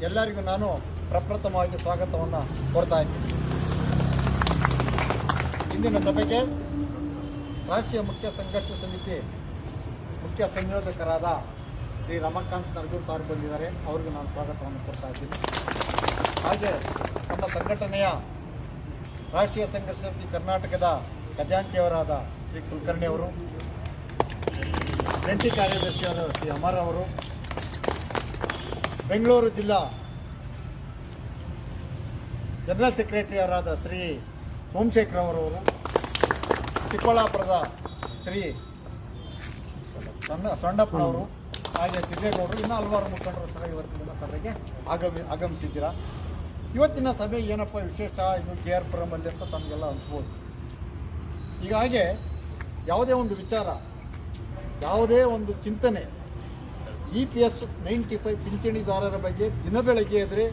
ಎಲ್ಲರಿಗೂ ನಾನು ಪ್ರಪ್ರಥಮವಾಗಿ ಸ್ವಾಗತವನ್ನು ಕೋರ್ತಾ ಇದ್ದೀನಿ. ಇಂದಿನ ಸಭೆಗೆ ರಾಷ್ಟ್ರೀಯ ಮುಖ್ಯ ಸಂಘರ್ಷ ಸಮಿತಿ ಮುಖ್ಯ ಸಂಯೋಜಕರಾದ ಶ್ರೀ ರಮಾಕಾಂತ್ ನರಗೂರ್ ಸಾರ್ ಬಂದಿದ್ದಾರೆ. ಅವ್ರಿಗೂ ನಾನು ಸ್ವಾಗತವನ್ನು ಕೊಡ್ತಾ ಇದ್ದೀನಿ. ಹಾಗೆ ನಮ್ಮ ಸಂಘಟನೆಯ ರಾಷ್ಟ್ರೀಯ ಸಂಘರ್ಷ ಸಮಿತಿ ಕರ್ನಾಟಕದ ಖಜಾಂಚಿಯವರಾದ ಶ್ರೀ ಕುಲಕರ್ಣಿ ಅವರು, ಜಂಟಿ ಕಾರ್ಯದರ್ಶಿಯಾದ ಶ್ರೀ ಅಮರ್ ಅವರು, ಬೆಂಗಳೂರು ಜಿಲ್ಲಾ ಜನರಲ್ ಸೆಕ್ರೆಟರಿಯವರಾದ ಶ್ರೀ ಸೋಮಶೇಖರ್ ಅವರವರು, ಚಿಕ್ಕಬಳ್ಳಾಪುರದ ಶ್ರೀ ಸೊಂಡಪ್ಪನವರು, ಹಾಗೆ ಸಿದ್ದೇಗೌಡರು, ಇನ್ನೂ ಹಲವಾರು ಮುಖಂಡರು ಸಹ ಇವತ್ತಿನ ಸಭೆಗೆ ಆಗಮಿಸಿದ್ದೀರಾ. ಇವತ್ತಿನ ಸಭೆ ಏನಪ್ಪ ವಿಶೇಷ, ಇದು KR-ಪುರಮಲ್ಲಿ ಅಂತ ತಮಗೆಲ್ಲ ಅನಿಸ್ಬೋದು. ಹೀಗಾಗಿ ಯಾವುದೇ ಒಂದು ವಿಚಾರ, ಯಾವುದೇ ಒಂದು ಚಿಂತನೆ EPS 95 ಪಿಂಚಣಿದಾರರ ಬಗ್ಗೆ ದಿನ ಬೆಳಗ್ಗೆ ಎದ್ರೆ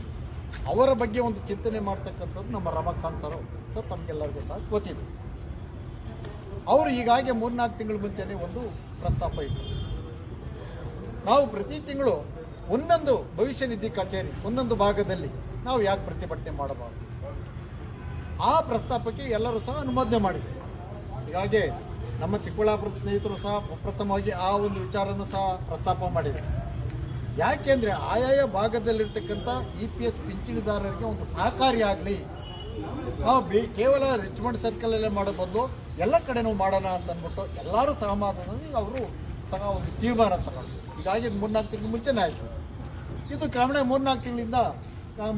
ಅವರ ಬಗ್ಗೆ ಒಂದು ಚಿಂತನೆ ಮಾಡ್ತಕ್ಕಂಥದ್ದು ನಮ್ಮ ರಮಾಕಾಂತ್ ಅವರು ಅಂತ ತಮಗೆಲ್ಲರಿಗೂ ಸಹ ಗೊತ್ತಿದೆ. ಅವರು ಹೀಗಾಗಿ 3-4 ತಿಂಗಳ ಮುಂಚೆನೇ ಒಂದು ಪ್ರಸ್ತಾಪ ಇತ್ತು. ನಾವು ಪ್ರತಿ ತಿಂಗಳು ಒಂದೊಂದು ಭವಿಷ್ಯ ನಿಧಿ ಕಚೇರಿ ಒಂದೊಂದು ಭಾಗದಲ್ಲಿ ನಾವು ಯಾಕೆ ಪ್ರತಿಭಟನೆ ಮಾಡಬಾರ್ದು, ಆ ಪ್ರಸ್ತಾಪಕ್ಕೆ ಎಲ್ಲರೂ ಸಹ ಅನುಮೋದನೆ ಮಾಡಿದರು. ಹೀಗಾಗಿ ನಮ್ಮ ಚಿಕ್ಕಬಳ್ಳಾಪುರದ ಸ್ನೇಹಿತರು ಸಹ ಪ್ರಥಮವಾಗಿ ಆ ಒಂದು ವಿಚಾರನೂ ಸಹ ಪ್ರಸ್ತಾಪ ಮಾಡಿದರು. ಯಾಕೆಂದರೆ ಆಯಾಯ ಭಾಗದಲ್ಲಿರ್ತಕ್ಕಂಥ EPS ಪಿಂಚಣಿದಾರರಿಗೆ ಒಂದು ಸಹಕಾರಿಯಾಗಲಿ, ನಾವು ಕೇವಲ ರಿಚ್ಮಂಡ್ ಸರ್ಕಲಲ್ಲೇ ಮಾಡೋ ಬದಲು ಎಲ್ಲ ಕಡೆ ನಾವು ಮಾಡೋಣ ಅಂತ ಅಂದ್ಬಿಟ್ಟು ಎಲ್ಲರೂ ಸಹಮತದಲ್ಲಿ ಅವರು ಸಹ ಒಂದು ತೀರ್ಮಾನ ತಗೊಂಡು, ಹೀಗಾಗಿ 3-4 ತಿಂಗಳ ಮುಂಚೆನೇ ಆಯಿತು. ಇದು ಕ್ರಮೇಣ 3-4 ತಿಂಗಳಿಂದ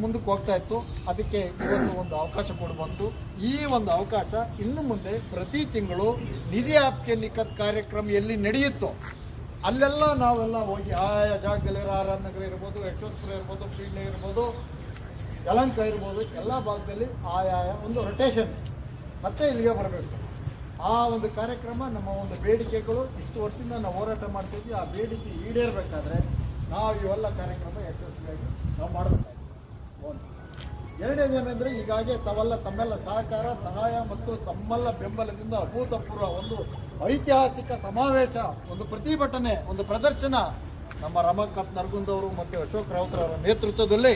ಮುಂದಕ್ಕೆ ಹೋಗ್ತಾ ಇತ್ತು. ಅದಕ್ಕೆ ಇವತ್ತು ಒಂದು ಅವಕಾಶ ಕೂಡ ಬಂತು. ಈ ಒಂದು ಅವಕಾಶ ಇನ್ನು ಮುಂದೆ ಪ್ರತಿ ತಿಂಗಳು ನಿಧಿ ಆಪ್ಕೆ ನಿಖತ್ ಕಾರ್ಯಕ್ರಮ ಎಲ್ಲಿ ನಡೆಯುತ್ತೋ ಅಲ್ಲೆಲ್ಲ ನಾವೆಲ್ಲ ಹೋಗಿ ಆಯಾ ಜಾಗದಲ್ಲಿ RR ನಗರ ಇರ್ಬೋದು, ಯಶವಂತಪುರ ಇರ್ಬೋದು, ಪೀಣ್ಯ ಇರ್ಬೋದು, ಯಲಹಂಕ ಇರ್ಬೋದು, ಎಲ್ಲ ಭಾಗದಲ್ಲಿ ಆಯಾಯ ಒಂದು ರೊಟೇಷನ್ ಮತ್ತೆ ಇಲ್ಲಿಗೆ ಬರಬೇಕು. ಆ ಒಂದು ಕಾರ್ಯಕ್ರಮ ನಮ್ಮ ಒಂದು ಬೇಡಿಕೆಗಳು ಇಷ್ಟು ವರ್ಷದಿಂದ ನಾವು ಹೋರಾಟ ಮಾಡ್ತಿದ್ವಿ. ಆ ಬೇಡಿಕೆ ಈಡೇರಬೇಕಾದ್ರೆ ನಾವು ಇವೆಲ್ಲ ಕಾರ್ಯಕ್ರಮ ಯಶಸ್ವಿಯಾಗಿ ನಾವು ಮಾಡಬೇಕಾಗಿದೆ. ಒಂದು ಎರಡನೇದೇನೆಂದರೆ, ಹೀಗಾಗಿ ತಮ್ಮೆಲ್ಲ ಸಹಕಾರ, ಸಹಾಯ ಮತ್ತು ತಮ್ಮೆಲ್ಲ ಬೆಂಬಲದಿಂದ ಅಭೂತಪೂರ್ವ ಒಂದು ಐತಿಹಾಸಿಕ ಸಮಾವೇಶ, ಒಂದು ಪ್ರತಿಭಟನೆ, ಒಂದು ಪ್ರದರ್ಶನ ನಮ್ಮ ರಮಾಕಾಂತ್ ನರಗುಂದ್ ಅವರು ಮತ್ತು ಅಶೋಕ್ ರಾವುತ್ರವರ ನೇತೃತ್ವದಲ್ಲಿ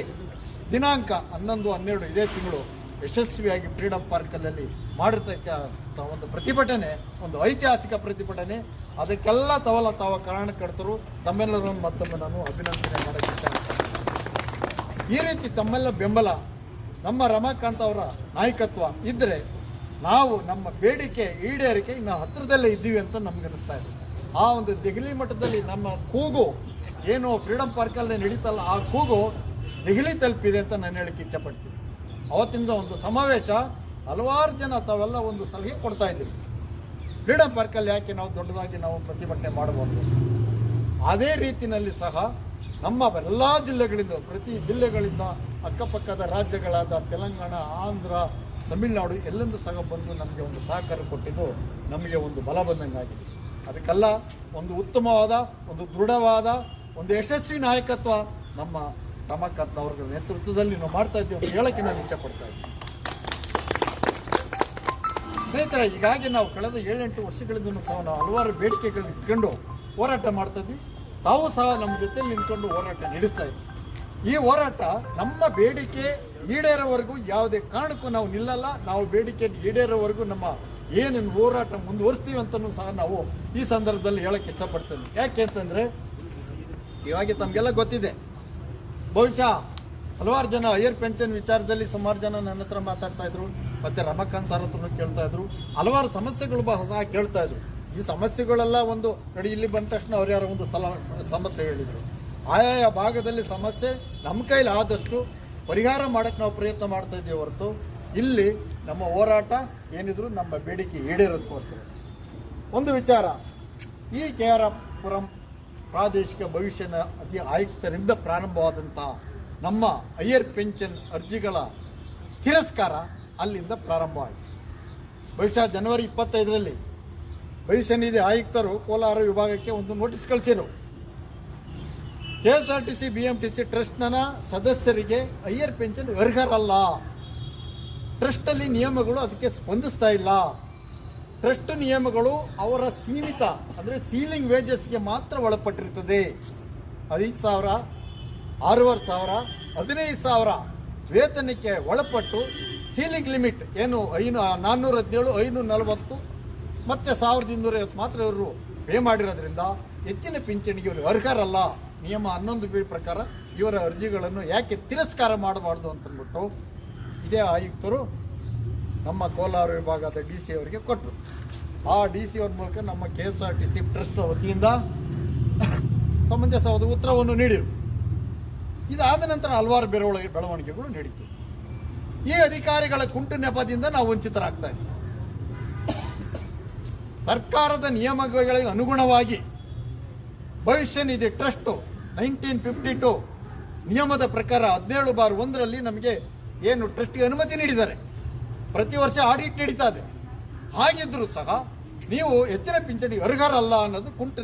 ದಿನಾಂಕ 11-12 ಇದೇ ತಿಂಗಳು ಯಶಸ್ವಿಯಾಗಿ ಫ್ರೀಡಮ್ ಪಾರ್ಕಲ್ಲಿ ಮಾಡಿರ್ತಕ್ಕ ಒಂದು ಪ್ರತಿಭಟನೆ, ಒಂದು ಐತಿಹಾಸಿಕ ಪ್ರತಿಭಟನೆ. ಅದಕ್ಕೆಲ್ಲ ತಾವ ಕಾರಣಕರ್ತರು ತಮ್ಮೆಲ್ಲರನ್ನು ಮತ್ತೊಮ್ಮೆ ನಾನು ಅಭಿನಂದನೆ ಮಾಡೋಕ್ಕೆ. ಈ ರೀತಿ ತಮ್ಮೆಲ್ಲ ಬೆಂಬಲ, ನಮ್ಮ ರಮಾಕಾಂತ್ ಅವರ ನಾಯಕತ್ವ ಇದ್ದರೆ ನಾವು ನಮ್ಮ ಬೇಡಿಕೆ ಈಡೇರಿಕೆ ಇನ್ನು ಹತ್ತಿರದಲ್ಲೇ ಇದ್ದೀವಿ ಅಂತ ನಮ್ಗೆ ಅನಿಸ್ತಾ ಇದೆ. ಆ ಒಂದು ದೆಹಲಿ ಮಟ್ಟದಲ್ಲಿ ನಮ್ಮ ಕೂಗು ಏನು ಫ್ರೀಡಮ್ ಪಾರ್ಕಲ್ಲೇ ನಡೀತಲ್ಲ, ಆ ಕೂಗು ದೆಹಲಿ ತಲುಪಿದೆ ಅಂತ ನಾನು ಹೇಳಕ್ಕೆ ಇಚ್ಛಪಡ್ತೀನಿ. ಅವತ್ತಿಂದ ಒಂದು ಸಮಾವೇಶ, ಹಲವಾರು ಜನ ತಾವೆಲ್ಲ ಒಂದು ಸಲಹೆ ಕೊಡ್ತಾ ಇದ್ದೀವಿ, ಫ್ರೀಡಮ್ ಪಾರ್ಕಲ್ಲಿ ಯಾಕೆ ನಾವು ದೊಡ್ಡದಾಗಿ ನಾವು ಪ್ರತಿಭಟನೆ ಮಾಡಬಹುದು. ಅದೇ ರೀತಿಯಲ್ಲಿ ಸಹ ನಮ್ಮ ಎಲ್ಲ ಜಿಲ್ಲೆಗಳಿಂದ, ಪ್ರತಿ ಜಿಲ್ಲೆಗಳಿಂದ ಅಕ್ಕಪಕ್ಕದ ರಾಜ್ಯಗಳಾದ ತೆಲಂಗಾಣ, ಆಂಧ್ರ, ತಮಿಳುನಾಡು ಎಲ್ಲೆಂದು ಸಹ ಬಂದು ನಮಗೆ ಒಂದು ಸಹಕಾರ ಕೊಟ್ಟಿದ್ದು ನಮಗೆ ಒಂದು ಬಲ ಬಂದಂಗಾಗಿದೆ. ಅದಕ್ಕೆಲ್ಲ ಒಂದು ಉತ್ತಮವಾದ, ಒಂದು ದೃಢವಾದ, ಒಂದು ಯಶಸ್ವಿ ನಾಯಕತ್ವ ನಮ್ಮ ರಮಾಕಾಂತ್ ಅವರ ನೇತೃತ್ವದಲ್ಲಿ ನಾವು ಮಾಡ್ತಾ ಇದ್ದೀವಿ ಅಂತ ಹೇಳಕ್ಕೆ ನಾನು ಇಚ್ಛಪಡ್ತಾ ಇದ್ದೀನಿ. ಸ್ನೇಹಿತರೆ, ಹೀಗಾಗಿ ನಾವು ಕಳೆದ 7-8 ವರ್ಷಗಳಿಂದ ಸಹ ನಾವು ಹಲವಾರು ಬೇಡಿಕೆಗಳನ್ನ ಇಟ್ಕೊಂಡು ಹೋರಾಟ ಮಾಡ್ತಾ ಇದ್ವಿ. ತಾವು ಸಹ ನಮ್ಮ ಜೊತೆಲಿ ನಿಂತ್ಕೊಂಡು ಹೋರಾಟ ನಡೆಸ್ತಾ ಇದ್ವಿ. ಈ ಹೋರಾಟ ನಮ್ಮ ಬೇಡಿಕೆ ಈಡೇರೋವರೆಗೂ ಯಾವುದೇ ಕಾರಣಕ್ಕೂ ನಾವು ನಿಲ್ಲಲ್ಲ. ನಾವು ಬೇಡಿಕೆ ಈಡೇರೋವರೆಗೂ ನಮ್ಮ ಏನೇನು ಹೋರಾಟ ಮುಂದುವರಿಸ್ತೀವಿ ಅಂತಲೂ ಸಹ ನಾವು ಈ ಸಂದರ್ಭದಲ್ಲಿ ಹೇಳಕ್ಕೆ ಇಷ್ಟಪಡ್ತೇನೆ. ಯಾಕೆ ಅಂತಂದರೆ, ಇವಾಗ ತಮಗೆಲ್ಲ ಗೊತ್ತಿದೆ, ಬಹುಶಃ ಹಲವಾರು ಜನ ಹೈಯರ್ ಪೆನ್ಷನ್ ವಿಚಾರದಲ್ಲಿ ಸುಮಾರು ಜನ ನನ್ನ ಹತ್ರ ಮಾತಾಡ್ತಾ ಇದ್ರು, ಮತ್ತೆ ರಮಾಕಾಂತ್ ಸರ್ ಹತ್ರನೂ ಕೇಳ್ತಾ ಇದ್ರು, ಹಲವಾರು ಸಮಸ್ಯೆಗಳು ಸಹ ಕೇಳ್ತಾ ಇದ್ರು. ಈ ಸಮಸ್ಯೆಗಳೆಲ್ಲ ಒಂದು ನೋಡಿ, ಇಲ್ಲಿ ಬಂದ ತಕ್ಷಣ ಅವ್ರು ಯಾರೋ ಒಂದು ಸಮಸ್ಯೆ ಹೇಳಿದರು. ಆಯಾಯ ಭಾಗದಲ್ಲಿ ಸಮಸ್ಯೆ ನಮ್ಮ ಕೈಲಿ ಆದಷ್ಟು ಪರಿಹಾರ ಮಾಡೋಕ್ಕೆ ನಾವು ಪ್ರಯತ್ನ ಮಾಡ್ತಾ ಇದ್ದೀವಿ ಹೊರತು ಇಲ್ಲಿ ನಮ್ಮ ಹೋರಾಟ ಏನಿದ್ರು ನಮ್ಮ ಬೇಡಿಕೆ ಈಡೇರೋದಕ್ಕೋಸ್ಕರ. ಒಂದು ವಿಚಾರ, ಈ KR-ಪುರಂ ಪ್ರಾದೇಶಿಕ ಭವಿಷ್ಯನ ಅತಿ ಆಯುಕ್ತರಿಂದ ಪ್ರಾರಂಭವಾದಂಥ ನಮ್ಮ ಹೈಯರ್ ಪೆನ್ಷನ್ ಅರ್ಜಿಗಳ ತಿರಸ್ಕಾರ ಅಲ್ಲಿಂದ ಪ್ರಾರಂಭ ಆಯಿತು. ಬಹುಶಃ ಜನವರಿ 25ರಲ್ಲಿ ಭವಿಷ್ಯ ನಿಧಿ ಆಯುಕ್ತರು ಕೋಲಾರ ವಿಭಾಗಕ್ಕೆ ಒಂದು ನೋಟಿಸ್ ಕಳಿಸಿದರು. KSRTC BMTC ಟ್ರಸ್ಟ್ನ ಸದಸ್ಯರಿಗೆ ಹೈಯರ್ ಪೆನ್ಷನ್ ಅರ್ಹರಲ್ಲ, ಟ್ರಸ್ಟಲ್ಲಿ ನಿಯಮಗಳು ಅದಕ್ಕೆ ಸ್ಪಂದಿಸ್ತಾ ಇಲ್ಲ, ಟ್ರಸ್ಟ್ ನಿಯಮಗಳು ಅವರ ಸೀಮಿತ ಅಂದರೆ ಸೀಲಿಂಗ್ ವೇಜಸ್ಗೆ ಮಾತ್ರ ಒಳಪಟ್ಟಿರುತ್ತದೆ. 5,000, 6,500, 15,000 ವೇತನಕ್ಕೆ ಒಳಪಟ್ಟು ಸೀಲಿಂಗ್ ಲಿಮಿಟ್ ಏನು 417, 540 ಮತ್ತು 1,250 ಮಾತ್ರ ಇವರು ಪೇ ಮಾಡಿರೋದ್ರಿಂದ ಹೆಚ್ಚಿನ ಪಿಂಚಣಿಗೆ ಇವರು ಅರ್ಹರಲ್ಲ. ನಿಯಮ 11B ಪ್ರಕಾರ ಇವರ ಅರ್ಜಿಗಳನ್ನು ಯಾಕೆ ತಿರಸ್ಕಾರ ಮಾಡಬಾರ್ದು ಅಂತಂದ್ಬಿಟ್ಟು ಇದೇ ಆಯುಕ್ತರು ನಮ್ಮ ಕೋಲಾರ ವಿಭಾಗದ DC ಅವರಿಗೆ ಕೊಟ್ಟರು. ಆ DC ಅವ್ರ ಮೂಲಕ ನಮ್ಮ KSRTC ಟ್ರಸ್ಟ್ ವತಿಯಿಂದ ಸಮಂಜಸವಾದ ಉತ್ತರವನ್ನು ನೀಡಿದರು. ಇದಾದ ನಂತರ ಹಲವಾರು ಬೆಳವಣಿಗೆಗಳು ನಡೀತು. ಈ ಅಧಿಕಾರಿಗಳ ಕುಂಟು ನೆಪದಿಂದ ನಾವು ವಂಚಿತರಾಗ್ತಾ ಇದ್ದೀವಿ. ಸರ್ಕಾರದ ನಿಯಮಗಳಿಗೆ ಅನುಗುಣವಾಗಿ ಭವಿಷ್ಯ ನಿಧಿ ಟ್ರಸ್ಟ್ 1952 ನಿಯಮದ ಪ್ರಕಾರ 17/1 ನಮಗೆ ಏನು ಟ್ರಸ್ಟ್ಗೆ ಅನುಮತಿ ನೀಡಿದ್ದಾರೆ. ಪ್ರತಿ ವರ್ಷ ಆಡಿಟ್ ನಡೀತಾ ಇದೆ. ಹಾಗಿದ್ರೂ ಸಹ ನೀವು ಹೆಚ್ಚಿನ ಪಿಂಚಣಿ ಅರ್ಹರಲ್ಲ ಅನ್ನೋದು ಕುಂಟು